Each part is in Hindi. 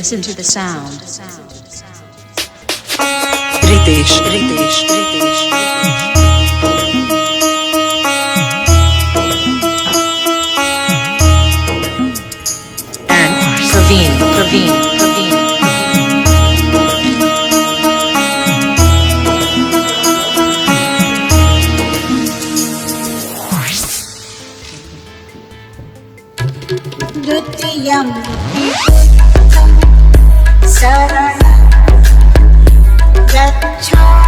Listen to the sound. Ritesh. And Praveen. द्वितीयं शरणं गच्छामि।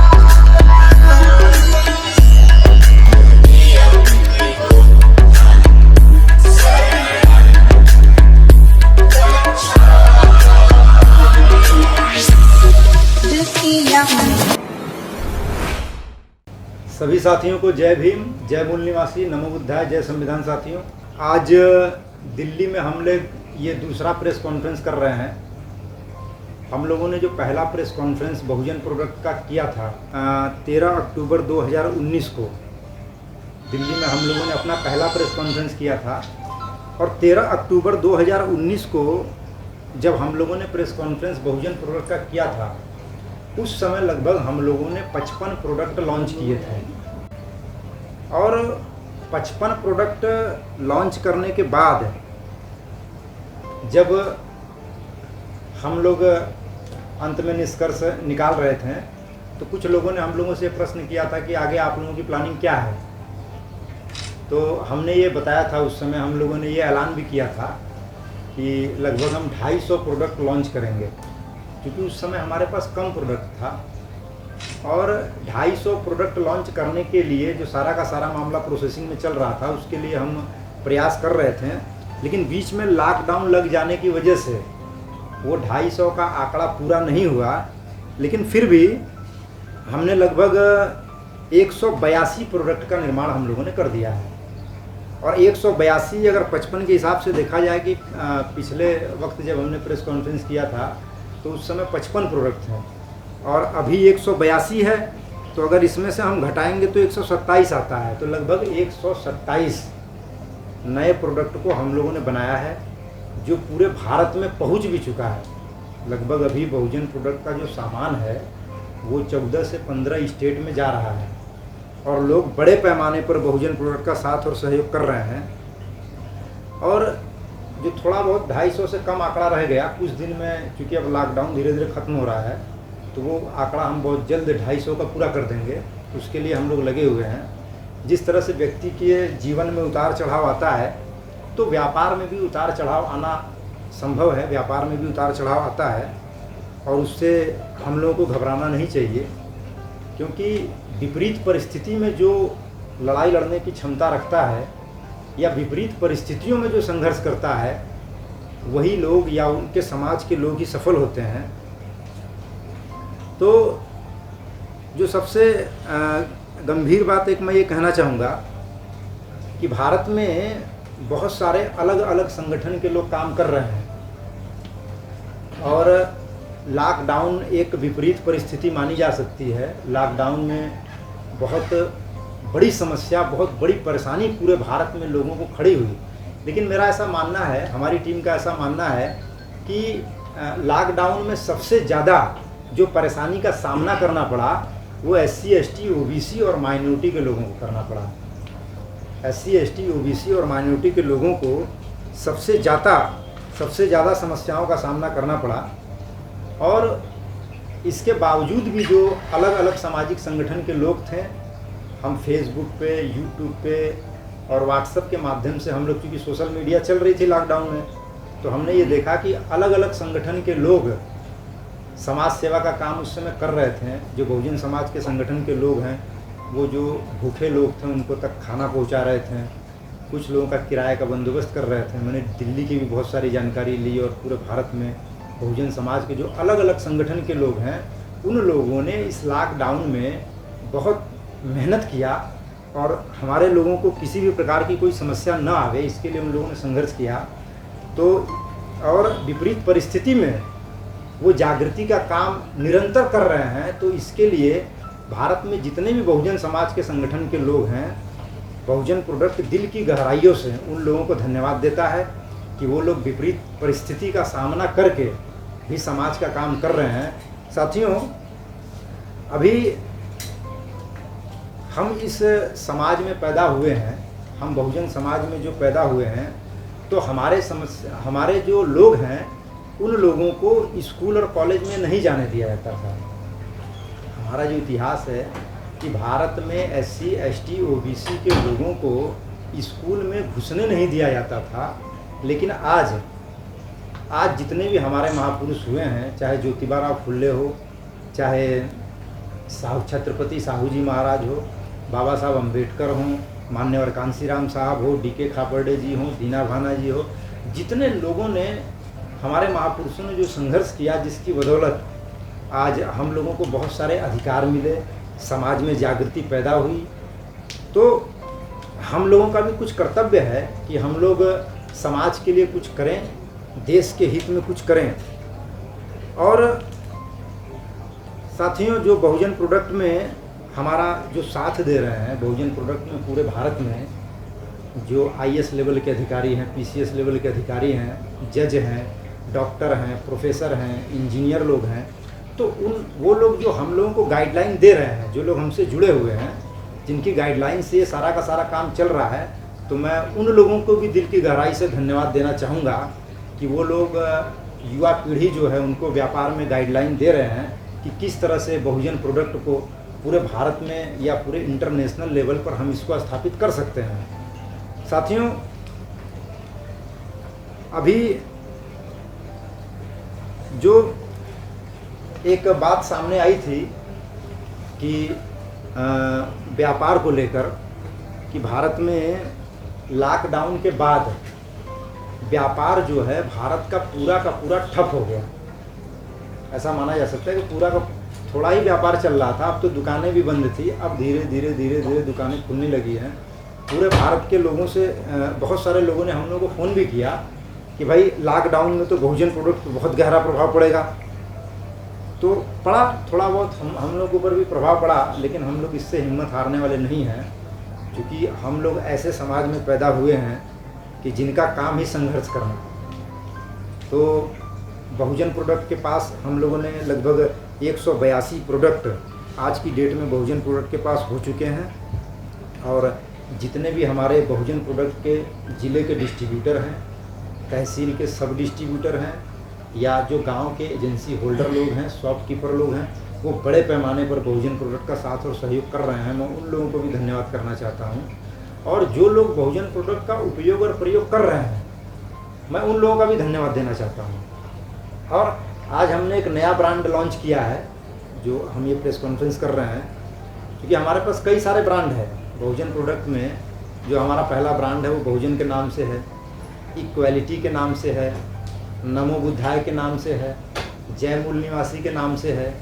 सभी साथियों को जय भीम, जय मूल निवासी, नमो बुद्धाय, जय संविधान। साथियों, आज दिल्ली में हम लोग ये दूसरा प्रेस कॉन्फ्रेंस कर रहे हैं। हम लोगों ने जो पहला प्रेस कॉन्फ्रेंस बहुजन प्रोडक्ट का किया था 13 अक्टूबर 2019 को दिल्ली में हम लोगों ने अपना पहला प्रेस कॉन्फ्रेंस किया था। और 13 अक्टूबर 2019 को जब हम लोगों ने प्रेस कॉन्फ्रेंस बहुजन प्रोडक्ट का किया था, उस समय लगभग हम लोगों ने 55 प्रोडक्ट लॉन्च किए थे। और 55 प्रोडक्ट लॉन्च करने के बाद जब हम लोग अंत में निष्कर्ष निकाल रहे थे, तो कुछ लोगों ने हम लोगों से प्रश्न किया था कि आगे आप लोगों की प्लानिंग क्या है। तो हमने ये बताया था, उस समय हम लोगों ने ये ऐलान भी किया था कि लगभग हम 250 प्रोडक्ट लॉन्च करेंगे, क्योंकि उस समय हमारे पास कम प्रोडक्ट था। और 250 प्रोडक्ट लॉन्च करने के लिए जो सारा का सारा मामला प्रोसेसिंग में चल रहा था, उसके लिए हम प्रयास कर रहे थे। लेकिन बीच में लॉकडाउन लग जाने की वजह से वो 250 का आंकड़ा पूरा नहीं हुआ। लेकिन फिर भी हमने लगभग 182 प्रोडक्ट का निर्माण हम लोगों ने कर दिया है। और 182 अगर 55 के हिसाब से देखा जाए कि पिछले वक्त जब हमने प्रेस कॉन्फ्रेंस किया था तो उस समय 55 प्रोडक्ट थे और अभी 182 है। तो अगर इसमें से हम घटाएंगे तो 127 आता है। तो लगभग 127 नए प्रोडक्ट को हम लोगों ने बनाया है, जो पूरे भारत में पहुंच भी चुका है। लगभग अभी बहुजन प्रोडक्ट का जो सामान है वो 14 से 15 स्टेट में जा रहा है और लोग बड़े पैमाने पर बहुजन प्रोडक्ट का साथ और सहयोग कर रहे हैं। और जो थोड़ा बहुत 250 से कम आंकड़ा रह गया कुछ दिन में, क्योंकि अब लॉकडाउन धीरे धीरे ख़त्म हो रहा है, तो वो आंकड़ा हम बहुत जल्द 250 का पूरा कर देंगे। उसके लिए हम लोग लगे हुए हैं। जिस तरह से व्यक्ति के जीवन में उतार चढ़ाव आता है, तो व्यापार में भी उतार चढ़ाव आना संभव है। व्यापार में भी उतार चढ़ाव आता है और उससे हम लोगों को घबराना नहीं चाहिए, क्योंकि विपरीत परिस्थिति में जो लड़ाई लड़ने की क्षमता रखता है या विपरीत परिस्थितियों में जो संघर्ष करता है, वही लोग या उनके समाज के लोग ही सफल होते हैं। तो जो सबसे गंभीर बात एक मैं ये कहना चाहूँगा कि भारत में बहुत सारे अलग अलग संगठन के लोग काम कर रहे हैं और लॉकडाउन एक विपरीत परिस्थिति मानी जा सकती है। लॉकडाउन में बहुत बड़ी समस्या, बहुत बड़ी परेशानी पूरे भारत में लोगों को खड़ी हुई। लेकिन मेरा ऐसा मानना है, हमारी टीम का ऐसा मानना है कि लॉकडाउन में सबसे ज़्यादा जो परेशानी का सामना करना पड़ा वो SC, ST, OBC और माइनॉरिटी के लोगों को करना पड़ा। SC, ST, OBC और माइनॉरिटी के लोगों को सबसे ज़्यादा समस्याओं का सामना करना पड़ा। और इसके बावजूद भी जो अलग अलग सामाजिक संगठन के लोग थे, हम फेसबुक पे, यूट्यूब पे और व्हाट्सएप के माध्यम से हम लोग, क्योंकि सोशल मीडिया चल रही थी लॉकडाउन में, तो हमने ये देखा कि अलग अलग संगठन के लोग समाज सेवा का काम उस समय कर रहे थे। जो बहुजन समाज के संगठन के लोग हैं, वो जो भूखे लोग थे उनको तक खाना पहुंचा रहे थे, कुछ लोगों का किराए का बंदोबस्त कर रहे थे। मैंने दिल्ली की भी बहुत सारी जानकारी ली और पूरे भारत में बहुजन समाज के जो अलग अलग संगठन के लोग हैं, उन लोगों ने इस लॉकडाउन में बहुत मेहनत किया और हमारे लोगों को किसी भी प्रकार की कोई समस्या न आवे, इसके लिए उन लोगों ने संघर्ष किया। तो और विपरीत परिस्थिति में वो जागृति का काम निरंतर कर रहे हैं। तो इसके लिए भारत में जितने भी बहुजन समाज के संगठन के लोग हैं, बहुजन प्रोडक्ट दिल की गहराइयों से उन लोगों को धन्यवाद देता है कि वो लोग विपरीत परिस्थिति का सामना करके भी समाज का काम कर रहे हैं। साथियों, अभी हम इस समाज में पैदा हुए हैं, हम बहुजन समाज में जो पैदा हुए हैं, तो हमारे जो लोग हैं उन लोगों को स्कूल और कॉलेज में नहीं जाने दिया जाता था। हमारा जो इतिहास है कि भारत में SC ST OBC के लोगों को स्कूल में घुसने नहीं दिया जाता था, लेकिन आज जितने भी हमारे महापुरुष हुए हैं, चाहे ज्योतिबा फुल्ले हो, चाहे छत्रपति साहू जी महाराज हो, बाबा साहब अम्बेडकर हों, मान्यवर कांसीराम साहब हो, DK खापर्डे जी हों, दीना भाना जी हो, जितने लोगों ने, हमारे महापुरुषों ने जो संघर्ष किया, जिसकी बदौलत आज हम लोगों को बहुत सारे अधिकार मिले, समाज में जागृति पैदा हुई, तो हम लोगों का भी कुछ कर्तव्य है कि हम लोग समाज के लिए कुछ करें, देश के हित में कुछ करें। और साथियों, जो बहुजन प्रोडक्ट में हमारा जो साथ दे रहे हैं, बहुजन प्रोडक्ट में पूरे भारत में जो IAS लेवल के अधिकारी हैं, PCS लेवल के अधिकारी हैं, जज हैं, डॉक्टर हैं, प्रोफेसर हैं, इंजीनियर लोग हैं, तो वो लोग जो हम लोगों को गाइडलाइन दे रहे हैं, जो लोग हमसे जुड़े हुए हैं, जिनकी गाइडलाइन से ये सारा का सारा काम चल रहा है, तो मैं उन लोगों को भी दिल की गहराई से धन्यवाद देना चाहूँगा कि वो लोग, युवा पीढ़ी जो है, उनको व्यापार में गाइडलाइन दे रहे हैं कि किस तरह से बहुजन प्रोडक्ट को पूरे भारत में या पूरे इंटरनेशनल लेवल पर हम इसको स्थापित कर सकते हैं। साथियों, अभी जो एक बात सामने आई थी कि व्यापार को लेकर, कि भारत में लॉकडाउन के बाद व्यापार जो है भारत का पूरा ठप हो गया। ऐसा माना जा सकता है कि पूरा का थोड़ा ही व्यापार चल रहा था, अब तो दुकानें भी बंद थी, अब धीरे धीरे दुकानें खुलने लगी हैं। पूरे भारत के लोगों से, बहुत सारे लोगों ने हम लोगों को फ़ोन भी किया कि भाई लॉकडाउन में तो बहुजन प्रोडक्ट पर बहुत गहरा प्रभाव पड़ेगा। तो पड़ा, थोड़ा बहुत हम लोग के ऊपर भी प्रभाव पड़ा, लेकिन हम लोग इससे हिम्मत हारने वाले नहीं हैं, क्योंकि हम लोग ऐसे समाज में पैदा हुए हैं कि जिनका काम ही संघर्ष करना। तो बहुजन प्रोडक्ट के पास हम लोगों ने लगभग 182 प्रोडक्ट आज की डेट में बहुजन प्रोडक्ट के पास हो चुके हैं, और जितने भी हमारे बहुजन प्रोडक्ट के ज़िले के डिस्ट्रीब्यूटर हैं, तहसील के सब डिस्ट्रीब्यूटर हैं, या जो गांव के एजेंसी होल्डर लोग हैं, शॉपकीपर लोग हैं, वो बड़े पैमाने पर बहुजन प्रोडक्ट का साथ और सहयोग कर रहे हैं। मैं उन लोगों को भी धन्यवाद करना चाहता हूं। और जो लोग बहुजन प्रोडक्ट का उपयोग और प्रयोग कर रहे हैं, मैं उन लोगों का भी धन्यवाद देना चाहता हूं। और आज हमने एक नया ब्रांड लॉन्च किया है, जो हम ये प्रेस कॉन्फ्रेंस कर रहे हैं, क्योंकि हमारे पास कई सारे ब्रांड हैं बहुजन प्रोडक्ट में। जो हमारा पहला ब्रांड है वो बहुजन के नाम से है, इक्वालिटी के नाम से है, नमो बुद्धाय के नाम से है, जय मूल निवासी के नाम से है।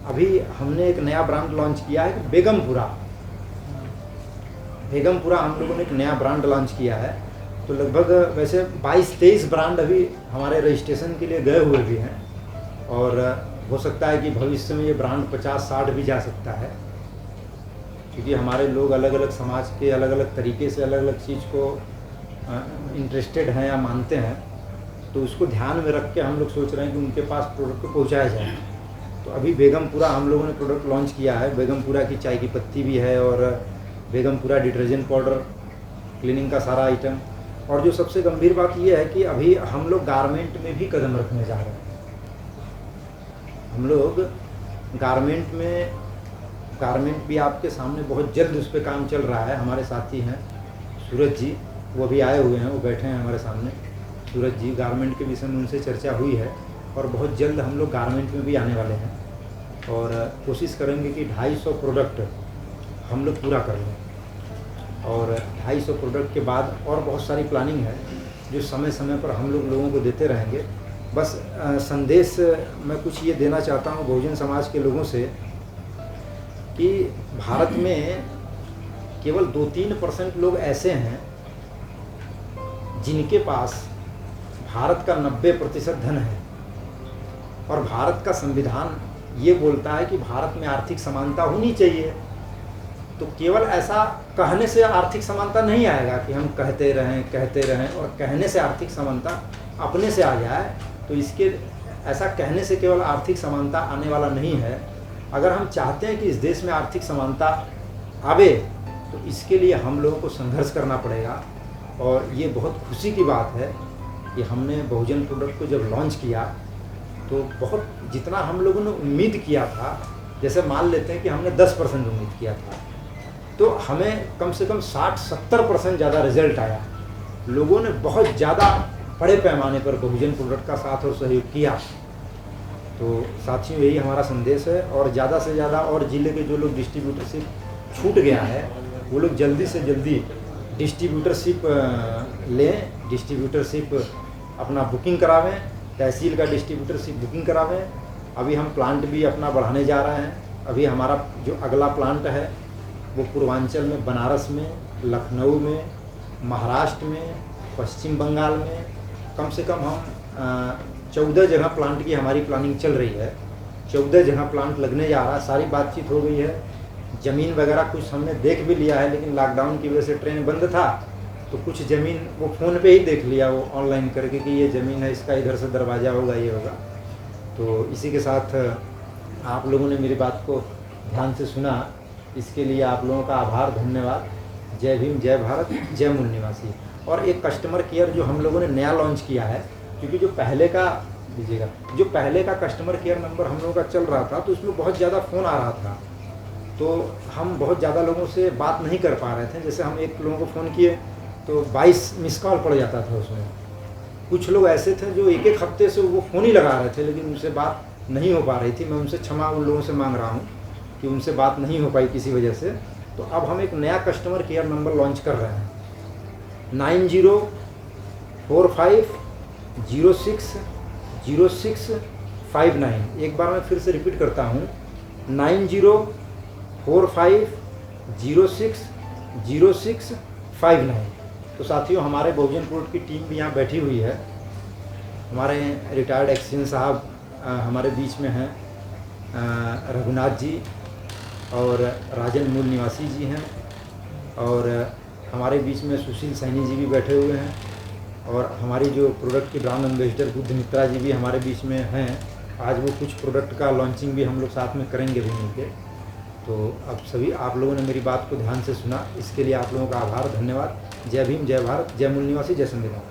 अभी हमने एक नया ब्रांड लॉन्च किया है, बेगमपुरा हम लोगों ने एक नया ब्रांड लॉन्च किया है। तो लगभग वैसे 22-23 ब्रांड अभी हमारे रजिस्ट्रेशन के लिए गए हुए भी हैं, और हो सकता है कि भविष्य में ये ब्रांड 50-60 भी जा सकता है, क्योंकि हमारे लोग अलग अलग समाज के अलग अलग तरीके से अलग अलग चीज़ को इंटरेस्टेड हैं या मानते हैं। तो उसको ध्यान में रख के हम लोग सोच रहे हैं कि उनके पास प्रोडक्ट को पहुँचाया जाए। तो अभी बेगमपुरा हम लोगों ने प्रोडक्ट लॉन्च किया है। बेगमपुरा की चाय की पत्ती भी है, और बेगमपुरा डिटर्जेंट पाउडर, क्लीनिंग का सारा आइटम। और जो सबसे गंभीर बात यह है कि अभी हम लोग गारमेंट में भी कदम रखने जा रहे हैं। हम लोग गारमेंट भी आपके सामने बहुत जल्द उस पर काम चल रहा है। हमारे साथी हैं सूरज जी, वो अभी आए हुए हैं, वो बैठे हैं हमारे सामने। सूरज जी, गारमेंट के विषय में उनसे चर्चा हुई है, और बहुत जल्द हम लोग गारमेंट में भी आने वाले हैं, और कोशिश करेंगे कि 250 प्रोडक्ट हम लोग पूरा कर लें। और 250 प्रोडक्ट के बाद और बहुत सारी प्लानिंग है जो समय समय पर हम लोगों को देते रहेंगे। बस संदेश मैं कुछ ये देना चाहता हूँ बहुजन समाज के लोगों से कि भारत में केवल 2-3% लोग ऐसे हैं जिनके पास भारत का 90% धन है, और भारत का संविधान ये बोलता है कि भारत में आर्थिक समानता होनी चाहिए। तो केवल ऐसा कहने से आर्थिक समानता नहीं आएगा कि हम कहते रहें और कहने से आर्थिक समानता अपने से आ जाए। तो इसके ऐसा कहने से केवल आर्थिक समानता आने वाला नहीं है। अगर हम चाहते हैं कि इस देश में आर्थिक समानता आवे तो इसके लिए हम लोगों को संघर्ष करना पड़ेगा। और ये बहुत खुशी की बात है कि हमने बहुजन प्रोडक्ट को जब लॉन्च किया तो बहुत जितना हम लोगों ने उम्मीद किया था, जैसे मान लेते हैं कि हमने 10% उम्मीद किया था, तो हमें कम से कम 60-70% ज़्यादा रिजल्ट आया। लोगों ने बहुत ज़्यादा बड़े पैमाने पर बहुजन प्रोडक्ट का साथ और सहयोग किया। तो साथियों, यही हमारा संदेश है। और ज़्यादा से ज़्यादा और ज़िले के जो लोग डिस्ट्रीब्यूटरशिप छूट गया है वो लोग जल्दी से जल्दी डिस्ट्रीब्यूटरशिप लें, डिस्ट्रीब्यूटरशिप अपना बुकिंग करावें, तहसील का डिस्ट्रीब्यूटरशिप बुकिंग करावें। अभी हम प्लांट भी अपना बढ़ाने जा रहे हैं। अभी हमारा जो अगला प्लांट है वो पूर्वांचल में, बनारस में, लखनऊ में, महाराष्ट्र में, पश्चिम बंगाल में, कम से कम हम 14 जगह प्लांट की हमारी प्लानिंग चल रही है। 14 जगह प्लांट लगने जा रहा है। सारी बातचीत हो गई है, ज़मीन वगैरह कुछ हमने देख भी लिया है, लेकिन लॉकडाउन की वजह से ट्रेन बंद था तो कुछ ज़मीन वो फ़ोन पे ही देख लिया, वो ऑनलाइन करके कि ये ज़मीन है, इसका इधर से दरवाज़ा होगा, ये होगा। तो इसी के साथ आप लोगों ने मेरी बात को ध्यान से सुना, इसके लिए आप लोगों का आभार, धन्यवाद। जय भीम, जय भारत, जय मूल निवासी। और एक कस्टमर केयर जो हम लोगों ने नया लॉन्च किया है, क्योंकि जो पहले का दीजिएगा, जो पहले का कस्टमर केयर नंबर हम लोगों का चल रहा था तो उसमें बहुत ज़्यादा फ़ोन आ रहा था, तो हम बहुत ज़्यादा लोगों से बात नहीं कर पा रहे थे। जैसे हम एक लोगों को फ़ोन किए तो 22 मिस कॉल पड़ जाता था उसमें। कुछ लोग ऐसे थे जो एक एक हफ्ते से वो फ़ोन ही लगा रहे थे, लेकिन उनसे बात नहीं हो पा रही थी। मैं उनसे क्षमा उन लोगों से मांग रहा हूँ कि उनसे बात नहीं हो पाई किसी वजह से। तो अब हम एक नया कस्टमर केयर नंबर लॉन्च कर रहे हैं, 9045060659। एक बार मैं फिर से रिपीट करता हूँ, 9045060659। तो साथियों, हमारे बहुजन प्रोडक्ट की टीम भी यहाँ बैठी हुई है। हमारे रिटायर्ड एक्सीएन साहब हमारे बीच में हैं, रघुनाथ जी और राजन मूल निवासी जी हैं, और हमारे बीच में सुशील सैनी जी भी बैठे हुए हैं, और हमारी जो प्रोडक्ट की ब्रांड एम्बेसडर बुद्ध मित्रा जी भी हमारे बीच में हैं। आज वो कुछ प्रोडक्ट का लॉन्चिंग भी हम लोग साथ में करेंगे भी मिलके। तो अब सभी आप लोगों ने मेरी बात को ध्यान से सुना, इसके लिए आप लोगों का आभार, धन्यवाद। जय भीम, जय भारत, जय मूल निवासी, जय संविधान।